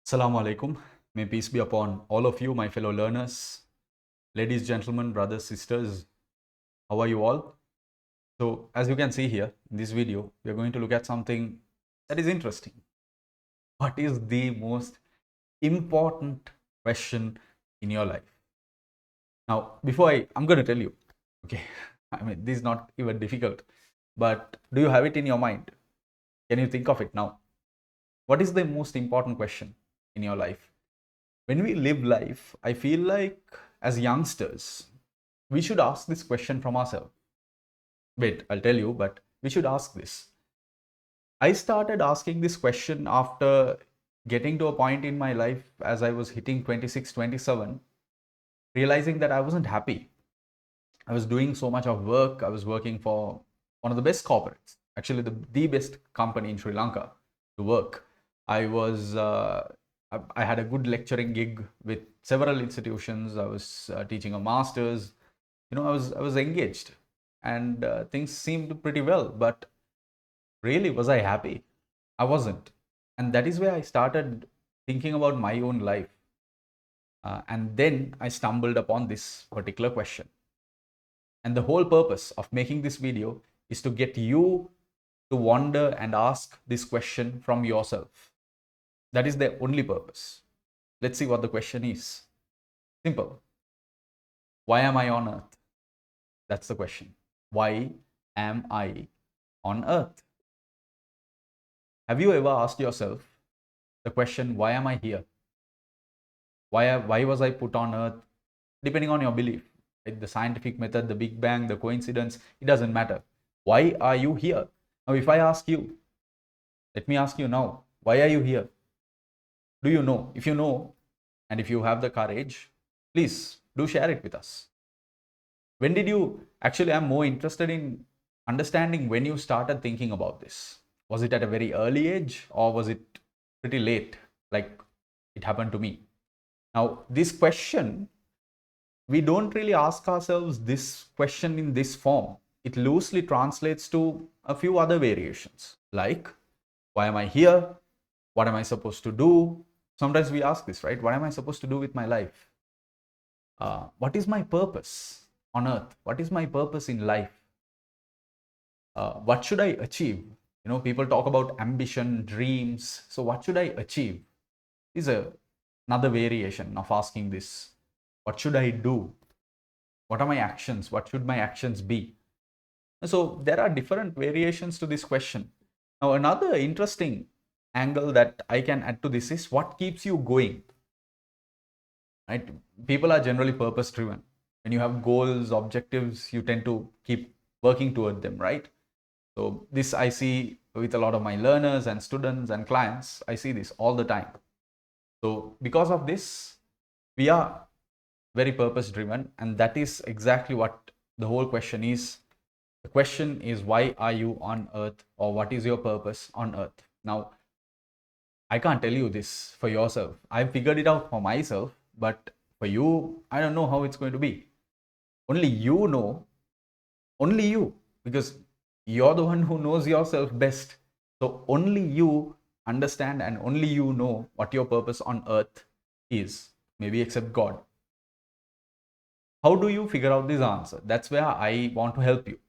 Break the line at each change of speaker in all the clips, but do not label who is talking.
Assalamu alaikum. May peace be upon all of you, my fellow learners. Ladies, gentlemen, brothers, sisters, how are you all? So, as you can see here in this video, we are going to look at something that is interesting. What is the most important question in your life? Now, I'm going to tell you, okay, I mean, this is not even difficult, but do you have it in your mind? Can you think of it now? What is the most important question in your life? When we live life, I feel like as youngsters, we should ask this question from ourselves. Wait, I'll tell you, but we should ask this. I started asking this question after getting to a point in my life as I was hitting 26, 27, realizing that I wasn't happy. I was doing so much of work. I was working for one of the best corporates, actually the best company in Sri Lanka to work. I was I had a good lecturing gig with several institutions. I was teaching a master's. I was engaged, and things seemed pretty well. But really, was I happy? I wasn't, and that is where I started thinking about my own life. And then I stumbled upon this particular question. And the whole purpose of making this video is to get you to wonder and ask this question from yourself. That is the only purpose. Let's see what the question is. Simple. Why am I on earth? That's the question. Why am I on earth? Have you ever asked yourself the question, why am I here? Why was I put on earth? Depending on your belief, right? The scientific method, the Big Bang, the coincidence, it doesn't matter. Why are you here? Now, if I ask you, let me ask you now, why are you here? Do you know? If you know, and if you have the courage, please do share it with us. When did you actually? I'm more interested in understanding when you started thinking about this. Was it at a very early age or was it pretty late, like it happened to me? Now, this question, we don't really ask ourselves this question in this form. It loosely translates to a few other variations, like, why am I here? What am I supposed to do? Sometimes we ask this, right? What am I supposed to do with my life? What is my purpose on earth? What is my purpose in life? What should I achieve? People talk about ambition, dreams. So, what should I achieve? Is another variation of asking this. What should I do? What are my actions? What should my actions be? So, there are different variations to this question. Now, another interesting angle that I can add to this is what keeps you going, right? People are generally purpose driven. When you have goals, objectives, you tend to keep working toward them, right? So this I see with a lot of my learners and students and clients. I see this all the time. So because of this, we are very purpose driven, and that is exactly what the whole question is. The question is, why are you on earth, or what is your purpose on earth? Now, I can't tell you this for yourself. I figured it out for myself, but for you, I don't know how it's going to be. Only you know, only you, because you're the one who knows yourself best. So only you understand and only you know what your purpose on earth is, maybe except God. How do you figure out this answer? That's where I want to help you.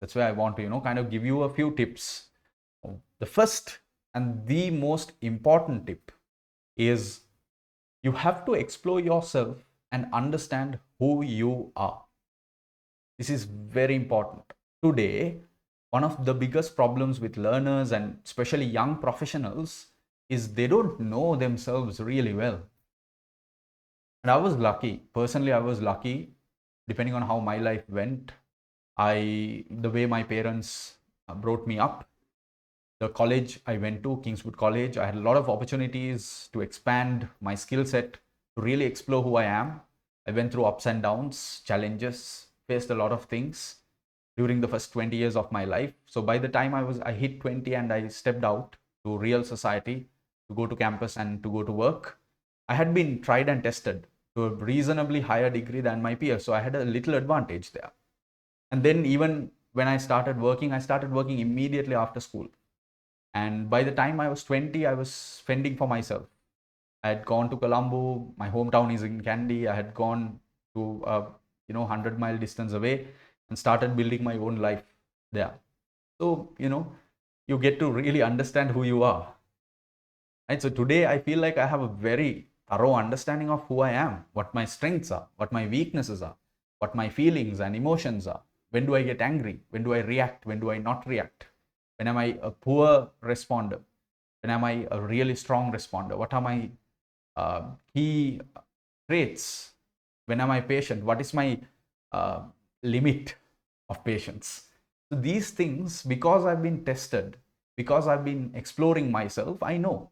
That's where I want to, kind of give you a few tips. The first and the most important tip is you have to explore yourself and understand who you are. This is very important. Today, one of the biggest problems with learners and especially young professionals is they don't know themselves really well. And I was lucky. Personally, I was lucky, depending on how my life went. The way my parents brought me up, the college I went to, Kingswood College, I had a lot of opportunities to expand my skill set, to really explore who I am. I went through ups and downs, challenges, faced a lot of things during the first 20 years of my life. So by the time I hit 20 and I stepped out to real society, to go to campus and to go to work, I had been tried and tested to a reasonably higher degree than my peers. So I had a little advantage there. And then even when I started working immediately after school. And by the time I was 20, I was fending for myself. I had gone to Colombo. My hometown is in Kandy. I had gone to 100-mile distance away and started building my own life there. So you get to really understand who you are. Right? So today I feel like I have a very thorough understanding of who I am, what my strengths are, what my weaknesses are, what my feelings and emotions are. When do I get angry? When do I react? When do I not react? When am I a poor responder? When am I a really strong responder? What are my key traits? When am I patient? What is my uh, limit of patience? So these things, because I've been tested, because I've been exploring myself, I know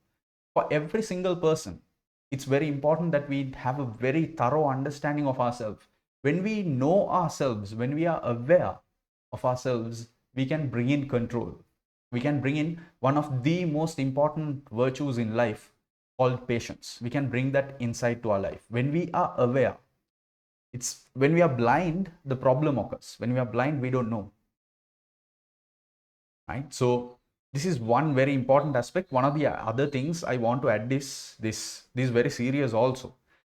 for every single person, it's very important that we have a very thorough understanding of ourselves. When we know ourselves, when we are aware of ourselves, we can bring in control. We can bring in one of the most important virtues in life called patience. We can bring that insight to our life. When we are aware, it's when we are blind, the problem occurs. When we are blind, we don't know. Right? So this is one very important aspect. One of the other things I want to add this very serious also.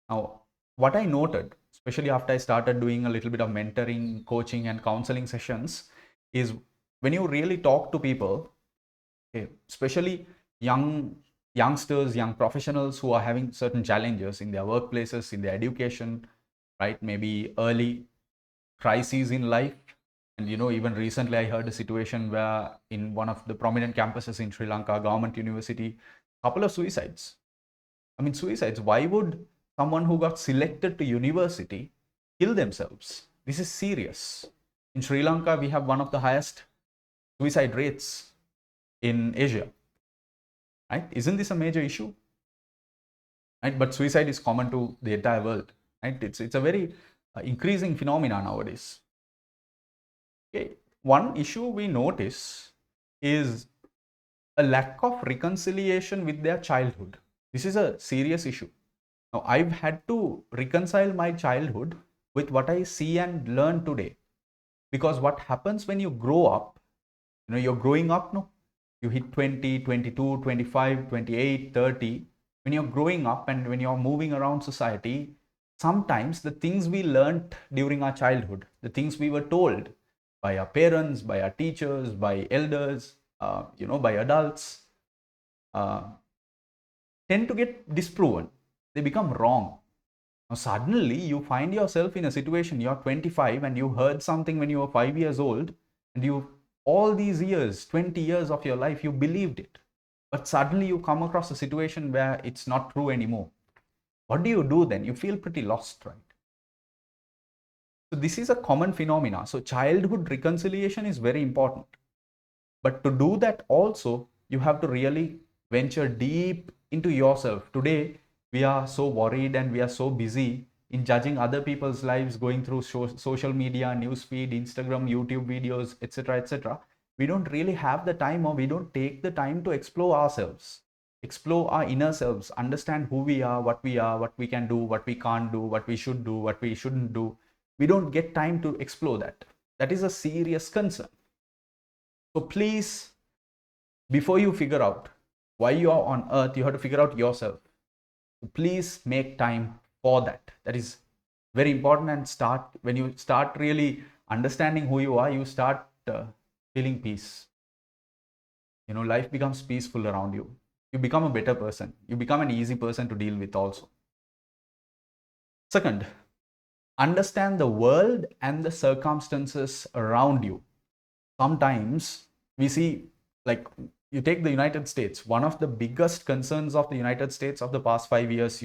Now, what I noted, especially after I started doing a little bit of mentoring, coaching, and counseling sessions, is when you really talk to people, okay, especially youngsters, young professionals who are having certain challenges in their workplaces, in their education, right? Maybe early crises in life. And even recently I heard a situation where in one of the prominent campuses in Sri Lanka, government university, a couple of suicides. I mean, suicides. Why would someone who got selected to university kill themselves? This is serious. In Sri Lanka, we have one of the highest suicide rates in Asia. Right? Isn't this a major issue? Right? But suicide is common to the entire world. Right? It's a very increasing phenomenon nowadays. Okay. One issue we notice is a lack of reconciliation with their childhood. This is a serious issue. Now, I've had to reconcile my childhood with what I see and learn today. Because what happens when you grow up, you're growing up, no? You hit 20, 22, 25, 28, 30. When you're growing up and when you're moving around society, sometimes the things we learned during our childhood, the things we were told by our parents, by our teachers, by elders, by adults, uh, tend to get disproven. They become wrong. Now, suddenly you find yourself in a situation, you're 25 and you heard something when you were 5 years old, and you, all these years, 20 years of your life, you believed it. But suddenly you come across a situation where it's not true anymore. What do you do then? You feel pretty lost, right? So this is a common phenomena. So childhood reconciliation is very important. But to do that also, you have to really venture deep into yourself. Today, we are so worried and we are so busy in judging other people's lives, going through social media, newsfeed, Instagram, YouTube videos, etc., etc. We don't really have the time, or we don't take the time to explore ourselves, explore our inner selves, understand who we are, what we can do, what we can't do, what we should do, what we shouldn't do. We don't get time to explore that. That is a serious concern. So please, before you figure out why you are on earth, you have to figure out yourself. So please make time for that. That is very important. And when you start really understanding who you are, you start feeling peace. Life becomes peaceful around you. You become a better person. You become an easy person to deal with also. Second, understand the world and the circumstances around you. Sometimes we see, like, you take the United States, one of the biggest concerns of the United States of the past 5 years,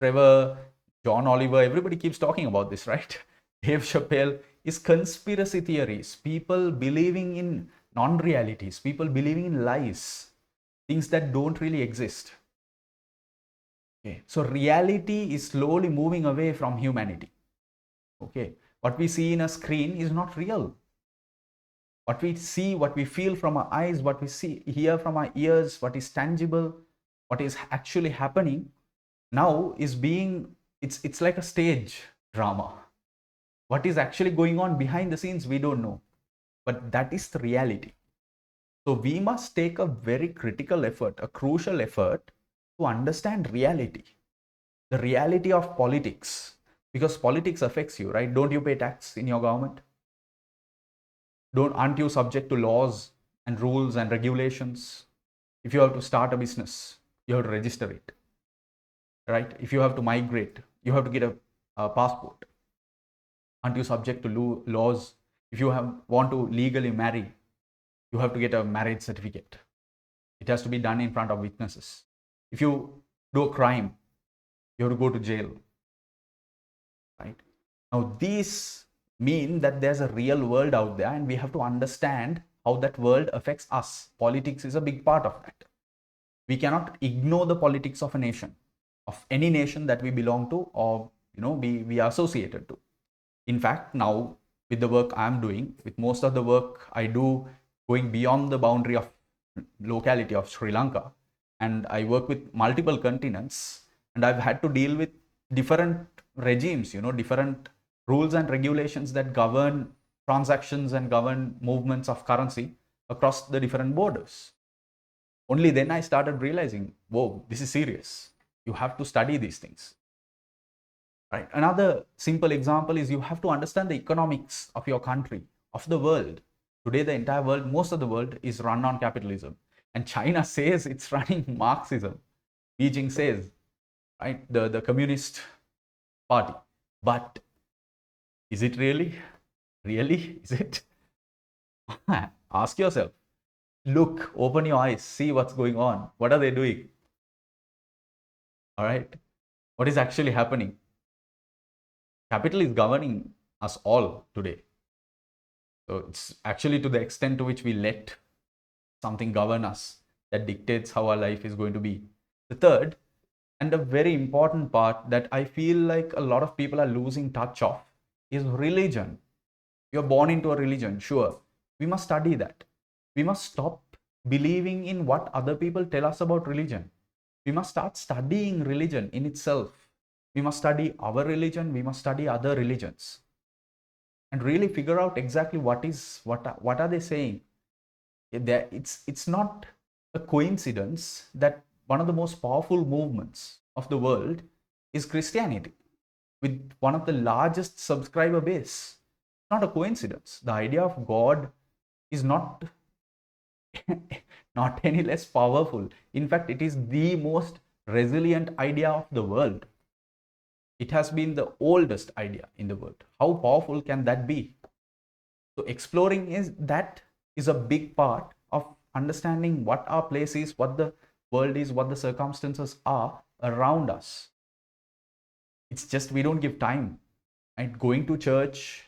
Trevor, John Oliver, everybody keeps talking about this, right? Dave Chappelle, is conspiracy theories, people believing in non-realities, people believing in lies, things that don't really exist. Okay, so reality is slowly moving away from humanity. Okay, what we see in a screen is not real. What we see, what we feel from our eyes, what we see, hear from our ears, what is tangible, what is actually happening now is it's like a stage drama. What is actually going on behind the scenes, we don't know. But that is the reality. So we must take a very critical effort, a crucial effort to understand reality, the reality of politics, because politics affects you, right? Don't you pay tax in your government? Aren't you subject to laws and rules and regulations? If you have to start a business, you have to register it, right? If you have to migrate, you have to get a passport. Aren't you subject to laws? If you want to legally marry, you have to get a marriage certificate. It has to be done in front of witnesses. If you do a crime, you have to go to jail, right? Now, these mean that there's a real world out there, and we have to understand how that world affects us. Politics is a big part of that. We cannot ignore the politics of a nation, of any nation that we belong to, or we are associated to. In fact, now with the work I'm doing, with most of the work I do going beyond the boundary of locality of Sri Lanka, and I work with multiple continents, and I've had to deal with different regimes, different rules and regulations that govern transactions and govern movements of currency across the different borders. Only then I started realizing, whoa, this is serious. You have to study these things. Right. Another simple example is you have to understand the economics of your country, of the world. Today, the entire world, most of the world is run on capitalism. And China says it's running Marxism. Beijing says, right, the Communist Party. But is it really? Really? Is it? Ask yourself. Look, open your eyes, see what's going on. What are they doing? All right. What is actually happening? Capital is governing us all today. So it's actually to the extent to which we let something govern us that dictates how our life is going to be. The third, and a very important part that I feel like a lot of people are losing touch of, is religion. You're born into a religion, sure. We must study that. We must stop believing in what other people tell us about religion. We must start studying religion in itself. We must study our religion. We must study other religions, and really figure out exactly what are they saying. It's not a coincidence that one of the most powerful movements of the world is Christianity, with one of the largest subscriber base. Not a coincidence. The idea of God is not not any less powerful. In fact, it is the most resilient idea of the world. It has been the oldest idea in the world. How powerful can that be? So exploring is a big part of understanding what our place is, what the world is, what the circumstances are around us. It's just we don't give time. Right? Going to church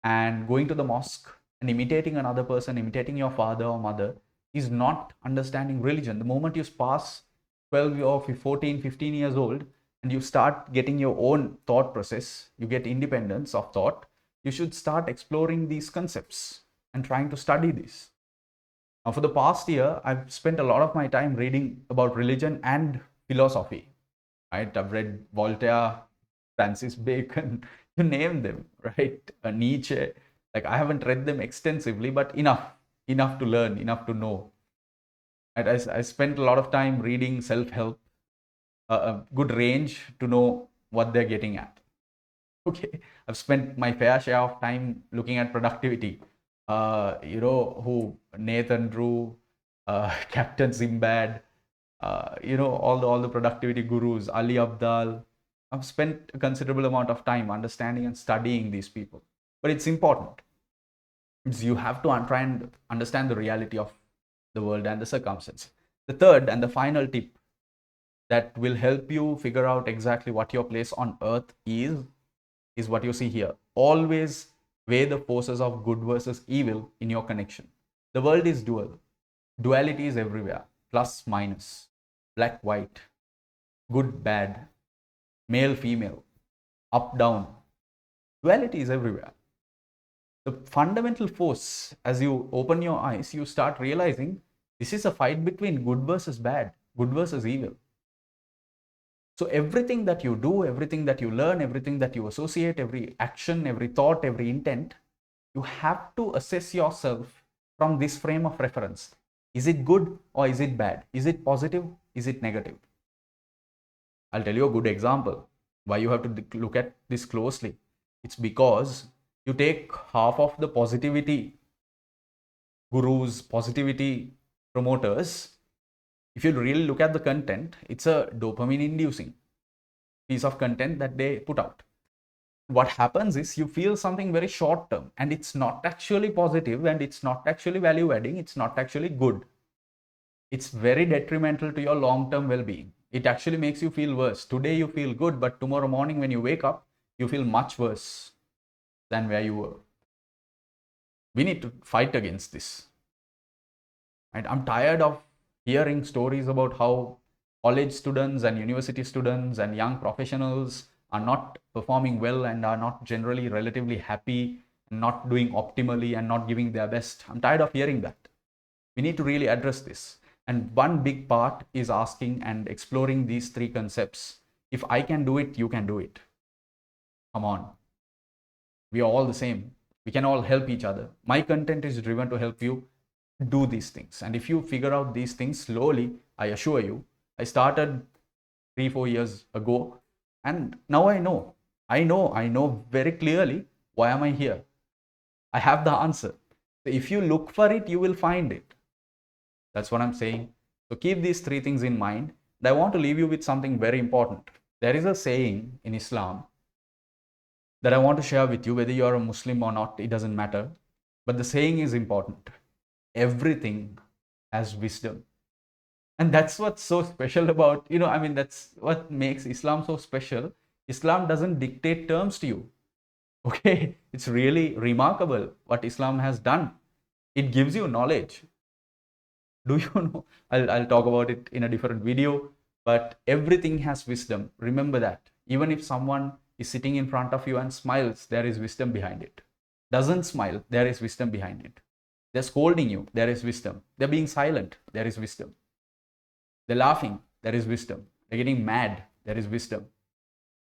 and going to the mosque and imitating another person, imitating your father or mother, is not understanding religion. The moment you pass 12 or 14, 15 years old, and you start getting your own thought process, you get independence of thought, you should start exploring these concepts and trying to study this. Now, for the past year, I've spent a lot of my time reading about religion and philosophy. Right? I've read Voltaire, Francis Bacon, you name them, right? Nietzsche. Like, I haven't read them extensively, but enough to learn, enough to know. And I spent a lot of time reading self-help, a good range to know what they're getting at. Okay, I've spent my fair share of time looking at productivity. Who Nathan Drew, Captain Simbad, all the productivity gurus, Ali Abdal. I've spent a considerable amount of time understanding and studying these people. But it's important. You have to try and understand the reality of the world and the circumstances. The third and the final tip that will help you figure out exactly what your place on earth is what you see here. Always weigh the forces of good versus evil in your connection. The world is dual. Duality is everywhere. Plus, minus, black, white, good, bad, male, female, up, down. Duality is everywhere. The fundamental force, as you open your eyes, you start realizing this is a fight between good versus bad, good versus evil. So everything that you do, everything that you learn, everything that you associate, every action, every thought, every intent, you have to assess yourself from this frame of reference. Is it good or is it bad? Is it positive? Is it negative? I'll tell you a good example why you have to look at this closely. It's because you take half of the positivity gurus, positivity promoters. If you really look at the content, it's a dopamine inducing piece of content that they put out. What happens is you feel something very short term, and it's not actually positive, and it's not actually value adding, it's not actually good. It's very detrimental to your long term well being. It actually makes you feel worse. Today you feel good, but tomorrow morning when you wake up, you feel much worse than where you were. We need to fight against this. And I'm tired of hearing stories about how college students and university students and young professionals are not performing well and are not generally relatively happy, and not doing optimally and not giving their best. I'm tired of hearing that. We need to really address this. And one big part is asking and exploring these three concepts. If I can do it, you can do it. Come on. We are all the same. We can all help each other. My content is driven to help you do these things. And if you figure out these things slowly, I assure you, I started 3-4 years ago, and now I know very clearly why am I here. I have the answer. So if you look for it, you will find it. That's what I'm saying. So keep these three things in mind. And I want to leave you with something very important. There is a saying in Islam that I want to share with you. Whether you are a Muslim or not, it doesn't matter. But the saying is important. Everything has wisdom. And that's what's so special about, that's what makes Islam so special. Islam doesn't dictate terms to you. Okay, it's really remarkable what Islam has done. It gives you knowledge. Do you know? I'll talk about it in a different video, but everything has wisdom. Remember that. Even if someone is sitting in front of you and smiles, there is wisdom behind it. Doesn't smile, there is wisdom behind it. They're scolding you, there is wisdom. They're being silent, there is wisdom. They're laughing, there is wisdom. They're getting mad, there is wisdom.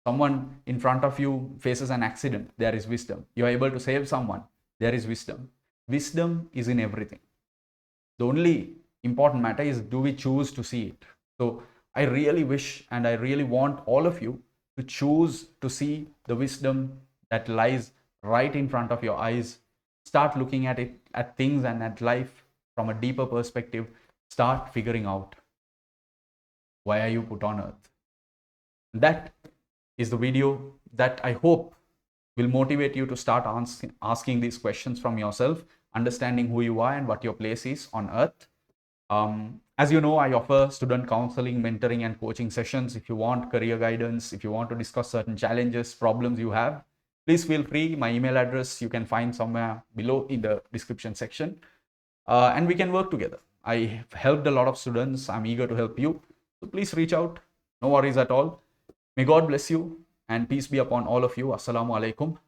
Someone in front of you faces an accident, there is wisdom. You're able to save someone, there is wisdom. Wisdom is in everything. The only important matter is, do we choose to see it? So I really wish and I really want all of you to choose to see the wisdom that lies right in front of your eyes. Start looking at it, at things and at life from a deeper perspective. Start figuring out, why are you put on earth? That is the video that I hope will motivate you to start asking these questions from yourself, understanding who you are and what your place is on earth. As you know, I offer student counseling, mentoring and coaching sessions. If you want career guidance, if you want to discuss certain challenges, problems you have, please feel free. My email address you can find somewhere below in the description section, and we can work together. I have helped a lot of students. I'm eager to help you. So please reach out. No worries at all. May God bless you and peace be upon all of you. Assalamu alaikum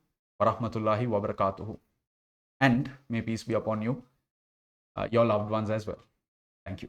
wa rahmatullahi wa barakatuhu. And may peace be upon you, your loved ones as well. Thank you.